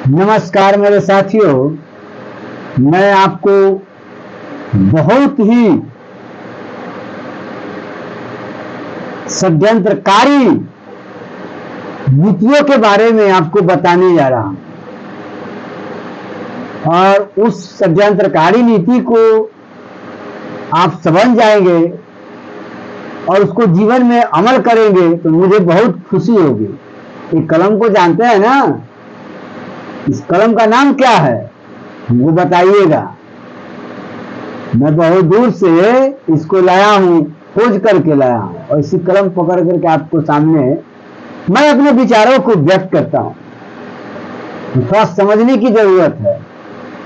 नमस्कार मेरे साथियों, मैं आपको बहुत ही षड्यंत्रकारी नीतियों के बारे में आपको बताने जा रहा हूं और उस षड्यंत्रकारी नीति को आप समझ जाएंगे और उसको जीवन में अमल करेंगे तो मुझे बहुत खुशी होगी। ये कलम को जानते हैं ना? इस कलम का नाम क्या है वो बताइएगा। मैं बहुत दूर से इसको लाया हूं, खोज करके लाया हूं और इसी कलम पकड़ करके आपको सामने मैं अपने विचारों को व्यक्त करता हूं। थोड़ा समझने की जरूरत है।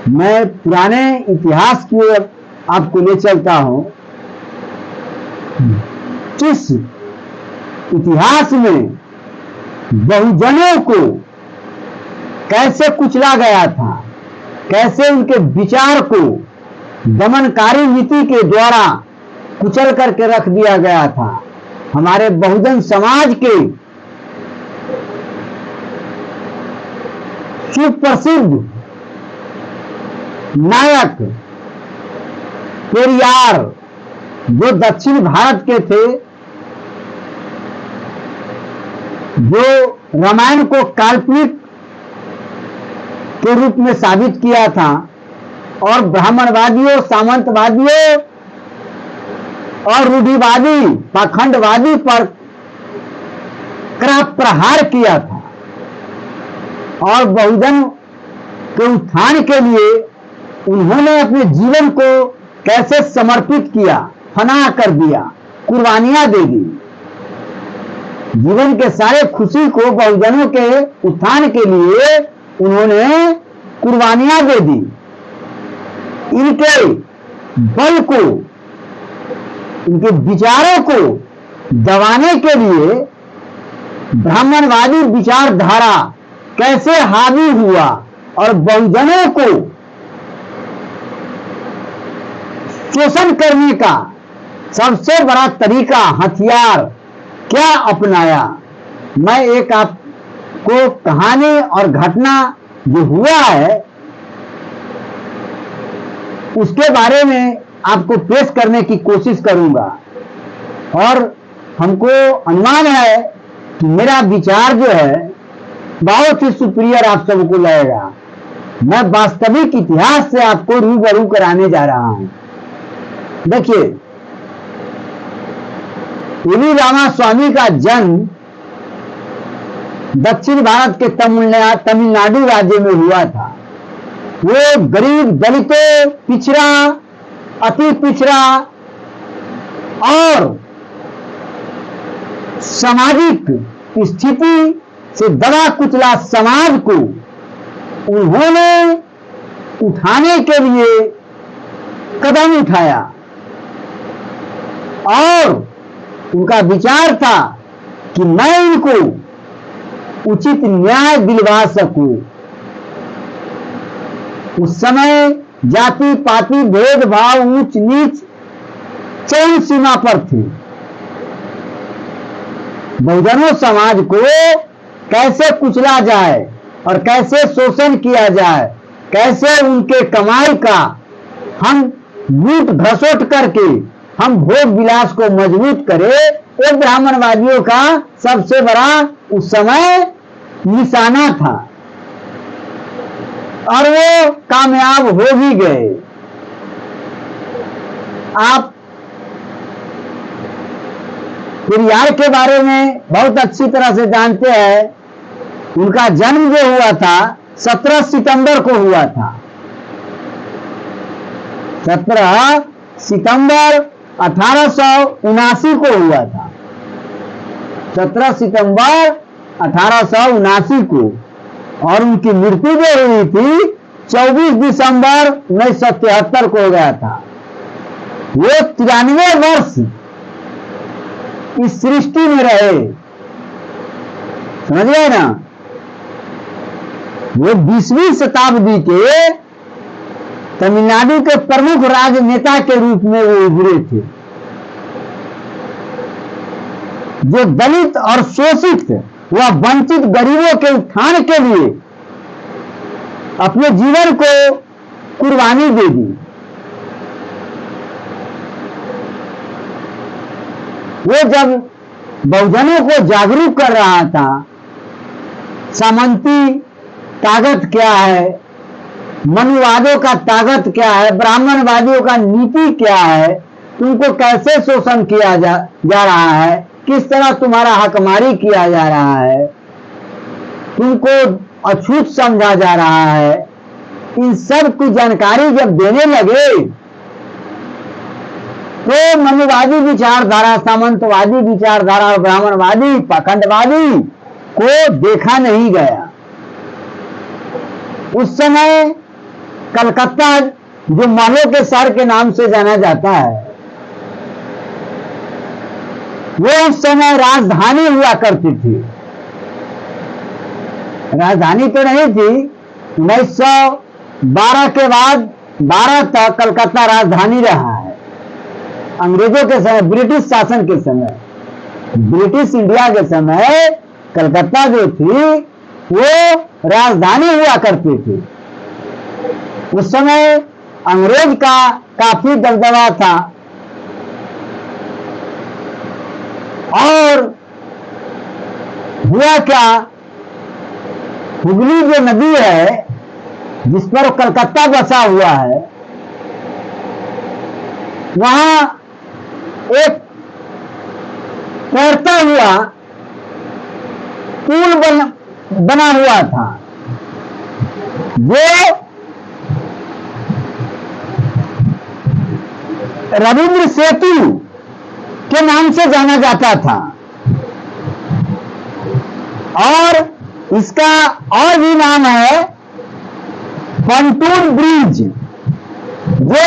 मैं पुराने इतिहास की ओर आपको ले चलता हूं। किस इतिहास में बहुजनों को कैसे कुचला गया था, कैसे उनके विचार को दमनकारी नीति के द्वारा कुचल करके रख दिया गया था। हमारे बहुजन समाज के सुप्रसिद्ध नायक पेरियार, जो दक्षिण भारत के थे, जो रामायण को काल्पनिक के रूप में साबित किया था और ब्राह्मणवादियों, सामंतवादियों और रूढ़िवादी पाखंडवादी पर कड़ा प्रहार किया था और बहुजन के उत्थान के लिए उन्होंने अपने जीवन को कैसे समर्पित किया, फना कर दिया, कुर्बानियां दे दी। जीवन के सारे खुशी को बहुजनों के उत्थान के लिए उन्होंने कुर्बानियां दे दी। इनके बल को, इनके विचारों को दबाने के लिए ब्राह्मणवादी विचारधारा कैसे हावी हुआ और बहुजनों को शोषण करने का सबसे बड़ा तरीका, हथियार क्या अपनाया। मैं एक आपको कहानी और घटना जो हुआ है उसके बारे में आपको पेश करने की कोशिश करूंगा और हमको अनुमान है कि मेरा विचार जो है बहुत ही सुपीरियर आप सबको लगेगा। मैं वास्तविक इतिहास से आपको रूबरू कराने जा रहा हूं। देखिए, वी रामास्वामी का जन्म दक्षिण भारत के तमिलनाडु राज्य में हुआ था। वो गरीब, दलितों, पिछड़ा, अति पिछड़ा और सामाजिक स्थिति से दबा कुचला समाज को उन्होंने उठाने के लिए कदम उठाया और उनका विचार था कि मैं इनको उचित न्याय दिलवा सकूं। उस समय जाति पाति भेदभाव, ऊंच नीच चरम सीमा पर थी। बहुजनों समाज को कैसे कुचला जाए और कैसे शोषण किया जाए, कैसे उनके कमाई का हम लूट घसोट करके हम भोग विलास को मजबूत करें, ये ब्राह्मणवादियों का सबसे बड़ा उस समय निशाना था और वो कामयाब हो भी गए। आप पेरियार के बारे में बहुत अच्छी तरह से जानते हैं। उनका जन्म जो हुआ था 17 सितंबर को हुआ था। 17 सितंबर 1879 को हुआ था। 17 सितंबर 1879 को और उनकी मृत्यु जो हुई थी 24 दिसंबर 1973 को हो गया था। वो 93 वर्ष इस सृष्टि में रहे, समझ गए ना? वो 20वीं शताब्दी के तमिलनाडु के प्रमुख राजनेता के रूप में वो उभरे थे, जो दलित और शोषित व वंचित गरीबों के उत्थान के लिए अपने जीवन को कुर्बानी दे दी। वो जब बहुजनों को जागरूक कर रहा था, सामंती ताकत क्या है, मनुवादियों का ताकत क्या है, ब्राह्मणवादियों का नीति क्या है, तुमको कैसे शोषण किया जा रहा है, किस तरह तुम्हारा हकमारी किया जा रहा है, तुमको अछूत समझा जा रहा है, इन सब की जानकारी जब देने लगे तो मनुवादी विचारधारा, सामंतवादी विचारधारा और ब्राह्मणवादी पाखंडवादी को देखा नहीं गया। उस समय कलकत्ता, जो महलों के शहर के नाम से जाना जाता है, वो उस समय राजधानी हुआ करती थी। राजधानी तो नहीं थी, 1912 के बाद 12 तक कलकत्ता राजधानी रहा है। अंग्रेजों के समय, ब्रिटिश शासन के समय, ब्रिटिश इंडिया के समय कलकत्ता जो थी वो राजधानी हुआ करती थी। उस समय अंग्रेज का काफी दबदबा था और हुआ क्या, हुगली जो नदी है जिस पर कलकत्ता बसा हुआ है, वहां एक तैरता हुआ पुल बना हुआ था, जो रविंद्र सेतु के नाम से जाना जाता था। और इसका और भी नाम है पंटून ब्रिज, जो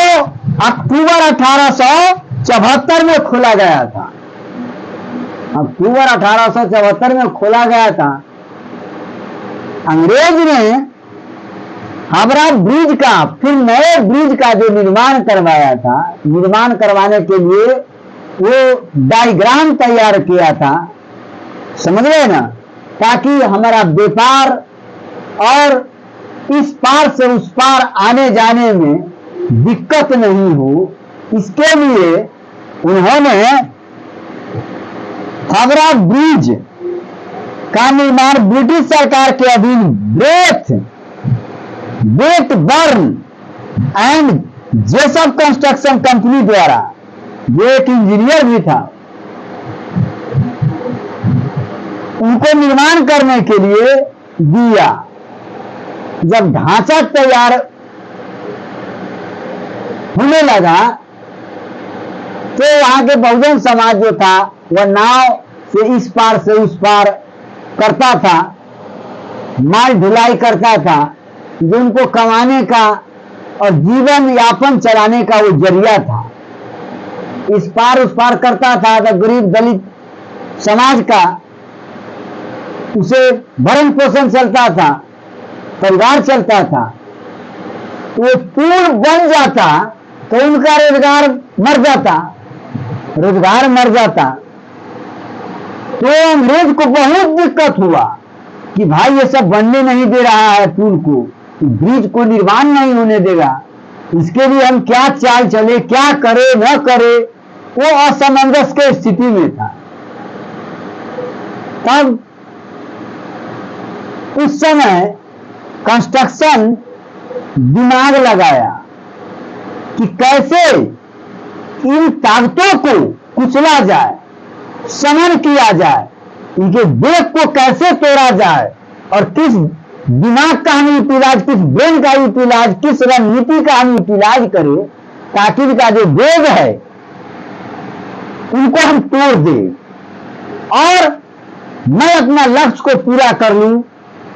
अक्टूबर 1874 में खोला गया था। अक्टूबर 1874 में खोला गया था। अंग्रेज ने हावड़ा ब्रिज का, फिर नए ब्रिज का जो निर्माण करवाया था, निर्माण करवाने के लिए वो डायग्राम तैयार किया था, समझ रहे ना, ताकि हमारा व्यापार और इस पार से उस पार आने जाने में दिक्कत नहीं हो। इसके लिए उन्होंने हावड़ा ब्रिज का निर्माण ब्रिटिश सरकार के अधीन वेट बर्न एंड जेसब कंस्ट्रक्शन कंपनी द्वारा, जो एक इंजीनियर भी था, उनको निर्माण करने के लिए दिया। जब ढांचा तैयार होने लगा तो वहां के बहुजन समाज जो था वह नाव से इस पार से उस पार करता था, माल ढुलाई करता था, जो उनको कमाने का और जीवन यापन चलाने का वो जरिया था। इस पार उस पार करता था तो गरीब दलित समाज का उसे भरण पोषण चलता था, परिवार चलता था। वो पुल बन जाता तो उनका रोजगार मर जाता, रोजगार मर जाता। तो अंग्रेज को बहुत दिक्कत हुआ कि भाई ये सब बनने नहीं दे रहा है, पुल को, ब्रिज को निर्माण नहीं होने देगा, इसके लिए हम क्या चाल चले, क्या करे न करे, वो असमंजस के स्थिति में था। तब उस समय कंस्ट्रक्शन दिमाग लगाया कि कैसे इन ताकतों को कुचला जाए, शमन किया जाए, इनके वेग को कैसे तोड़ा जाए और किस दिमाग का हम यूटिलाइज, किस ब्रेन का यूटिलाइज, किस रणनीति का हम यूटिलाइज करें ताकि इनका जो वेग है उनको हम तोड़ दें और मैं अपना लक्ष्य को पूरा कर लूं,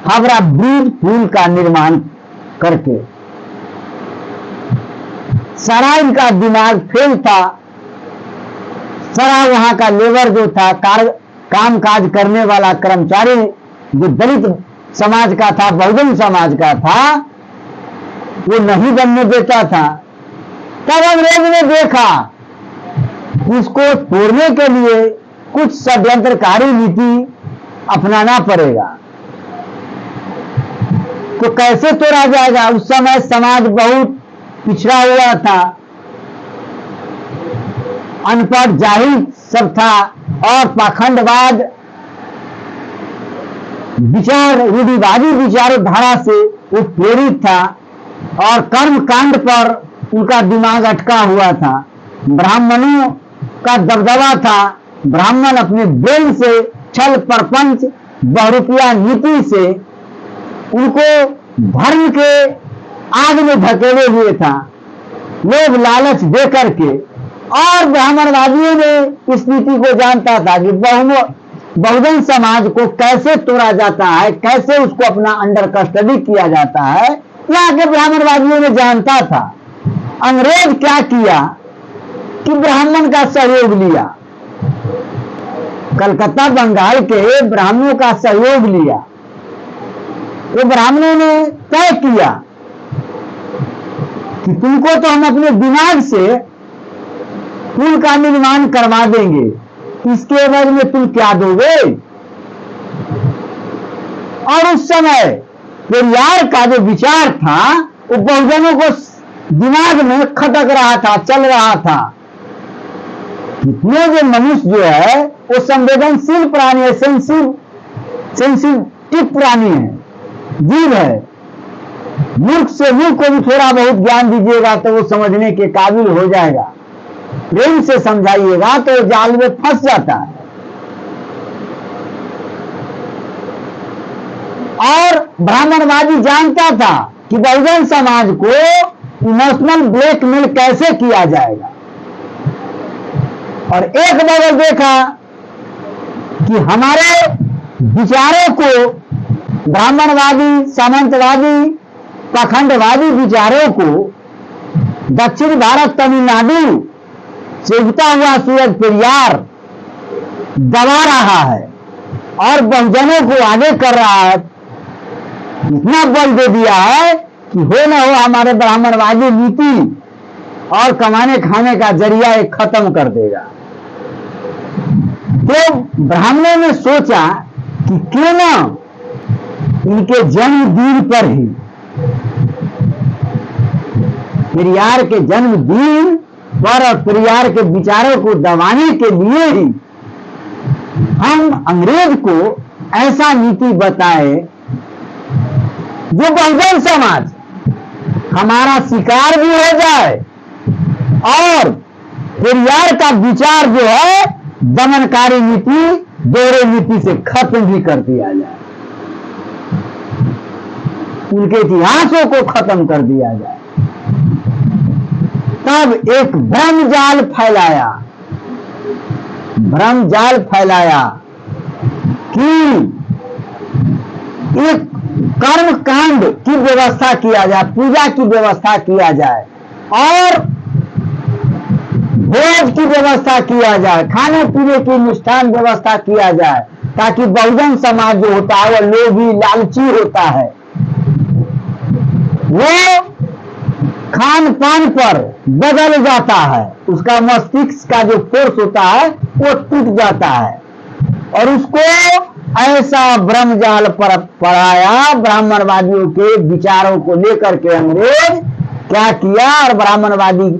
हावड़ा ब्रिज पुल का निर्माण करके। सारा इनका दिमाग फेल था। सारा वहां का लेबर जो था, काम काज करने वाला कर्मचारी जो दलित समाज का था, बहुजन समाज का था, वो नहीं बनने देता था। तब अंग्रेज ने देखा इसको तोड़ने के लिए कुछ षड्यंत्रकारी नीति अपनाना पड़ेगा। को कैसे तोड़ा जाएगा। उस समय समाज बहुत पिछड़ा हुआ था, अनपढ़ जाहिल सब था और पाखंडवाद विचार, रूढ़िवादी विचारधारा से वो प्रेरित था और कर्म कांड पर उनका दिमाग अटका हुआ था। ब्राह्मणों का दबदबा था, ब्राह्मण अपने ब्रेन से, छल प्रपंच, बहुरूपिया नीति से उनको धर्म के आग में धकेले हुए था, लोभ लालच दे करके। और ब्राह्मणवादियों ने इस नीति को जानता था कि बहुजन समाज को कैसे तोड़ा जाता है, कैसे उसको अपना अंडर कस्टडी किया जाता है, यहाँ के ब्राह्मणवादियों ने जानता था। अंग्रेज क्या किया कि ब्राह्मण का सहयोग लिया, कलकत्ता बंगाल के ब्राह्मणों का सहयोग लिया। वो ब्राह्मणों ने तय किया कि तुमको तो हम अपने दिमाग से पुल का निर्माण करवा देंगे, इसके एवज में तुम क्या दोगे। और उस समय पेरियार का जो विचार था वो बहुजनों को दिमाग में खटक रहा था, चल रहा था। कितने जो मनुष्य जो है वो संवेदनशील प्राणी है, सेंसिटिव प्राणी है, जीव है। मूर्ख से मूर्ख को भी थोड़ा बहुत ज्ञान दीजिएगा तो वो समझने के काबिल हो जाएगा, प्रेम से समझाइएगा तो जाल में फंस जाता है। और ब्राह्मणवादी जानता था कि बहुजन समाज को इमोशनल ब्लैकमेल कैसे किया जाएगा। और एक बगल देखा कि हमारे विचारों को, ब्राह्मणवादी, सामंतवादी, पाखंडवादी विचारों को दक्षिण भारत, तमिलनाडु से उगता हुआ सूरज पेरियार दबा रहा है और बहुजनों को आगे कर रहा है। इतना बल दे दिया है कि हो न हो हमारे ब्राह्मणवादी नीति और कमाने खाने का जरिया एक खत्म कर देगा। तो ब्राह्मणों ने सोचा कि क्यों ना इनके जन्मदिन पर ही, पेरियार के जन्मदिन पर और पेरियार के विचारों को दबाने के लिए ही हम अंग्रेज को ऐसा नीति बताए जो बहुजन समाज हमारा शिकार भी हो जाए और पेरियार का विचार जो है दमनकारी नीति, दोहरे नीति से खत्म भी कर दिया जाए, उनके इतिहासों को खत्म कर दिया जाए। तब एक भ्रमजाल फैलाया कि एक कर्म कांड की व्यवस्था किया जाए, पूजा की व्यवस्था किया जाए और भोज की व्यवस्था किया जाए, खाने पीने की मिष्ठान व्यवस्था किया जाए, ताकि बहुजन समाज जो होता है वो लोभी लालची होता है, वो खान पान पर बदल जाता है, उसका मस्तिष्क का जो फोर्स होता है वो टूट जाता है। और उसको ऐसा ब्रह्मजाल पर पढ़ाया, ब्राह्मणवादियों के विचारों को लेकर के अंग्रेज क्या किया और ब्राह्मणवादी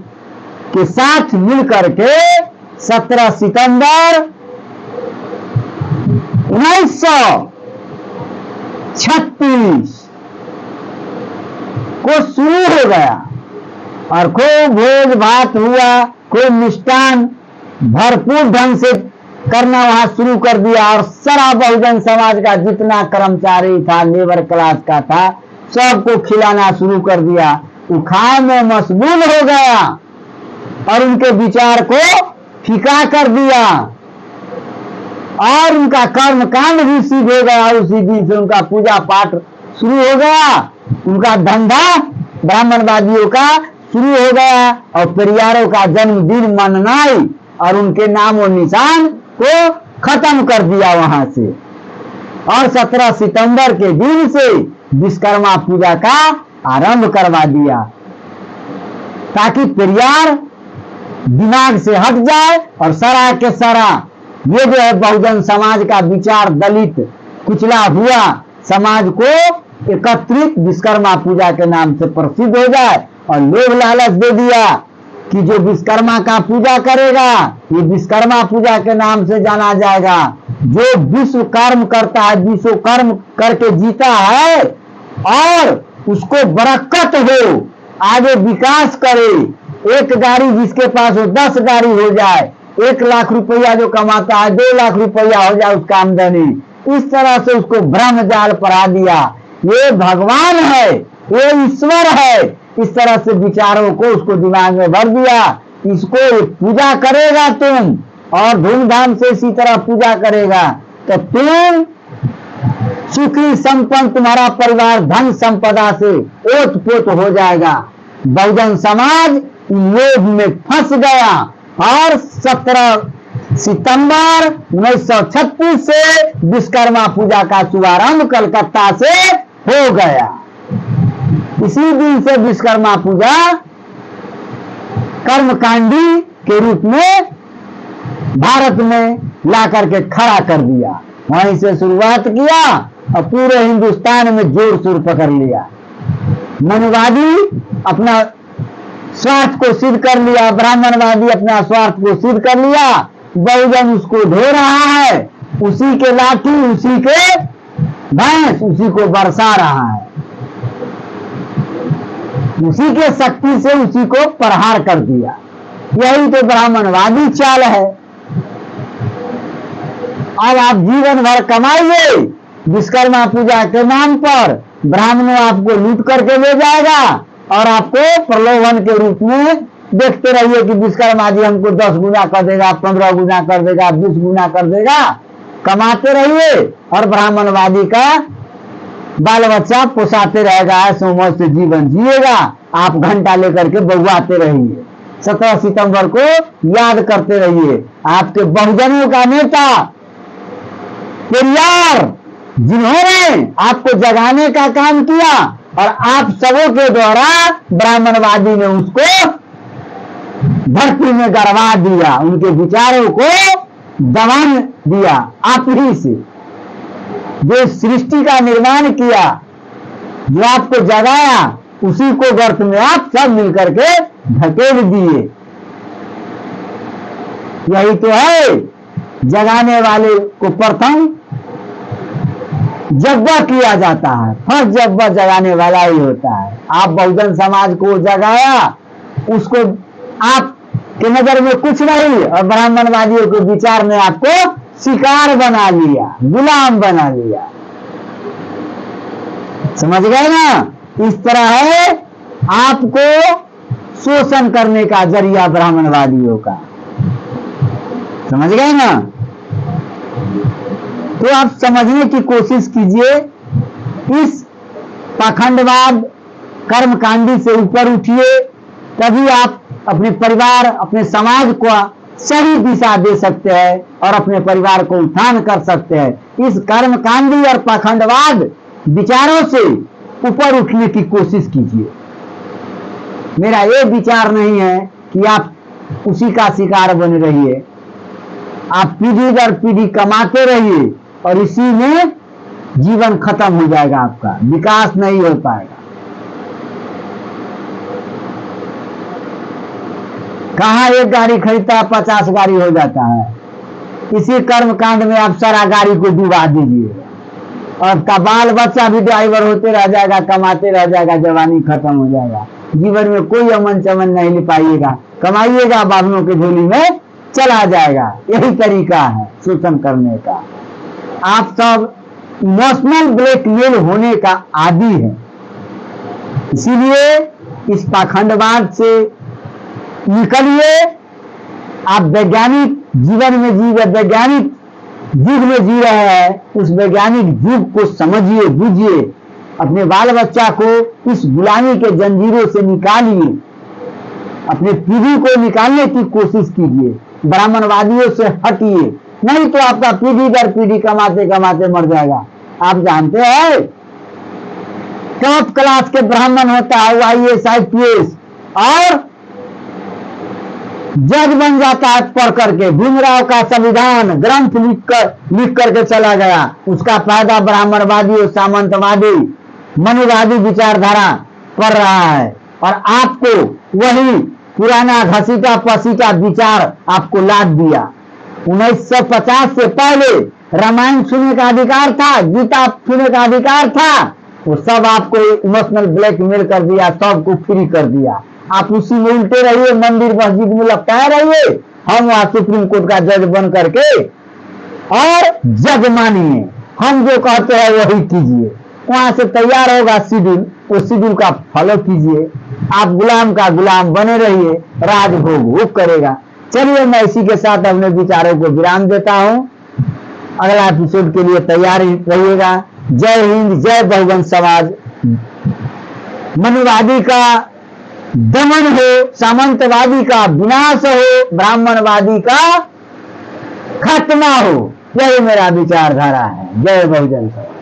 के साथ मिलकर के 17 सितंबर 1936 को शुरू हो गया और खूब भोज भात हुआ, खूब मिष्ठान भरपूर ढंग से करना वहां शुरू कर दिया। और सारा बहुजन समाज का जितना कर्मचारी था, लेबर क्लास का था, सबको खिलाना शुरू कर दिया। वो खाए में मशगूल हो गया और उनके विचार को फीका कर दिया और उनका कर्म कांड भी सिद्ध हो गया। उसी दिन से उनका पूजा पाठ शुरू हो गया, उनका धंधा ब्राह्मणवादियों का शुरू हो गया और पेरियारों का जन्मदिन मननाई और उनके नाम और निशान को खत्म कर दिया वहां से। और 17 सितंबर के दिन से विश्वकर्मा पूजा का आरंभ करवा दिया ताकि पेरियार दिमाग से हट जाए और सारा के सारा ये जो है बहुजन समाज का विचार, दलित कुचला हुआ समाज को एकत्रित विश्वकर्मा पूजा के नाम से प्रसिद्ध हो जाए और लोभ लालच दे दिया कि जो विश्वकर्मा का पूजा करेगा ये विश्वकर्मा पूजा के नाम से जाना जाएगा। जो विश्व कर्म करता है, विश्व कर्म करके जीता है और उसको बरकत हो, आगे विकास करे, एक गाड़ी जिसके पास हो 10 गाड़ी हो जाए, 1 लाख रुपया जो कमाता है 2 लाख रुपया हो जाए उसका आमदनी, इस तरह से उसको ब्रह्म जाल पढ़ा दिया। ये भगवान है, ये ईश्वर है, इस तरह से विचारों को उसको दिमाग में भर दिया। इसको पूजा करेगा तुम और धूमधाम से इसी तरह पूजा करेगा तो तुम सुखी संपन्न, तुम्हारा परिवार धन संपदा से ओत-पोत हो जाएगा। बहुजन समाज लोभ में फंस गया और 17 सितंबर 1936 से विश्वकर्मा पूजा का शुभारंभ कलकत्ता से हो गया। इसी दिन से विश्वकर्मा पूजा कर्मकांडी के रूप में भारत में ला करके खड़ा कर दिया। वहीं से शुरुआत किया और पूरे हिंदुस्तान में जोर शोर पकड़ लिया। मनुवादी अपना स्वार्थ को सिद्ध कर लिया, ब्राह्मणवादी अपना स्वार्थ को सिद्ध कर लिया, बहुजन उसको ढो रहा है, उसी के लाठी, उसी के भैंस, उसी को बरसा रहा है, उसी के शक्ति से उसी को प्रहार कर दिया। यही तो ब्राह्मणवादी चाल है। अब आप जीवन भर कमाइए विश्वकर्मा पूजा के नाम पर, ब्राह्मणों आपको लूट करके ले जाएगा और आपको प्रलोभन के रूप में देखते रहिए कि विश्वकर्मा जी हमको 10 गुना कर देगा, 15 गुना कर देगा, 20 गुना कर देगा। कमाते रहिए और ब्राह्मणवादी का बाल बच्चा पोसाते रहेगा, ऐसे मौज से जीवन जिएगा। आप घंटा लेकर के बउआते रहिए, 17 सितंबर को याद करते रहिए। आपके बहुजनों का नेता पेरियार, जिन्होंने आपको जगाने का काम किया और आप सबों के द्वारा ब्राह्मणवादी ने उसको धरती में गड़वा दिया, उनके विचारों को दबान दिया। आप ही से जो सृष्टि का निर्माण किया, जो आपको जगाया, उसी को गर्त में आप सब मिलकर के धकेल दिए। यही तो है, जगाने वाले को प्रथम जज्बा किया जाता है, फर्स्ट जज्बा जगाने वाला ही होता है। आप बहुजन समाज को जगाया, उसको आपके नजर में कुछ नहीं और ब्राह्मणवादियों के विचार ने आपको शिकार बना लिया, गुलाम बना लिया। समझ गए ना? इस तरह है आपको शोषण करने का जरिया ब्राह्मणवादियों का। समझ गए ना? तो आप समझने की कोशिश कीजिए, इस पाखंडवाद कर्मकांडी से ऊपर उठिए, तभी आप अपने परिवार, अपने समाज को सही दिशा दे सकते हैं और अपने परिवार को उत्थान कर सकते हैं। इस कर्मकांडी और पाखंडवाद विचारों से ऊपर उठने की कोशिश कीजिए। मेरा ये विचार नहीं है कि आप उसी का शिकार बने रहिए। आप पीढ़ी दर पीढ़ी कमाते रहिए और इसी में जीवन खत्म हो जाएगा, आपका विकास नहीं हो पाएगा। कहां एक गाड़ी खरीदता है 50 गाड़ी हो जाता है। इसी कर्मकांड में आप सारा गाड़ी को डुबा दीजिए और का बाल बच्चा भी ड्राइवर होते रह जाएगा, कमाते रह जाएगा, जवानी खत्म हो जाएगा। जीवन में कोई अमन चमन नहीं ले पाइएगा, कमाइएगा बाबनों के झोली में चला जाएगा। यही तरीका है शोषण करने का। आप सब इमोशनल ब्लैकमेल होने का आदी है, इसीलिए इस पाखंडवाद से निकलिए। आप वैज्ञानिक जीवन में वैज्ञानिक युग में जी रहे हैं, उस वैज्ञानिक युग को समझिए, बुझिए, अपने बाल बच्चा को इस गुलामी के जंजीरों से निकालिए, अपने पीढ़ी को निकालने की कोशिश कीजिए, ब्राह्मणवादियों से हटिए, नहीं तो आपका पीढ़ी दर पीढ़ी कमाते कमाते मर जाएगा। आप जानते हैं टॉप क्लास के ब्राह्मण होता है, IAS IPS और जज बन जाता है पढ़ करके। भीमराव का संविधान ग्रंथ लिख करके चला गया। उसका फायदा ब्राह्मणवादी और सामंतवादी मनुवादी विचारधारा पढ़ रहा है और आपको वही पुराना घसीटा पसीटा विचार आपको लाद दिया। 1950 से पहले रामायण सुनने का अधिकार था, गीता सुनने का अधिकार था, वो सब आपको इमोशनल ब्लैकमेल कर दिया, सबको फ्री कर दिया। आप उसी में उल्टे रहिए, मंदिर मस्जिद में लपटाए रहिए, हम वहां सुप्रीम कोर्ट का जज बन करके और जज मानिए, हम जो कहते हैं वही कीजिए। वहां से तैयार होगा शेड्यूल, उस शेड्यूल का फॉलो कीजिए, आप गुलाम का गुलाम बने रहिए, राज भोग भोग करेगा। चलिए मैं इसी के साथ अपने विचारों को विराम देता हूं, अगला एपिसोड के लिए तैयार रहिएगा। जय हिंद, जय बहुवंश समाज। मनुवादी का दमन हो, सामंतवादी का विनाश हो, ब्राह्मणवादी का खात्मा हो, यही मेरा विचारधारा है। जय बहुजन समाज।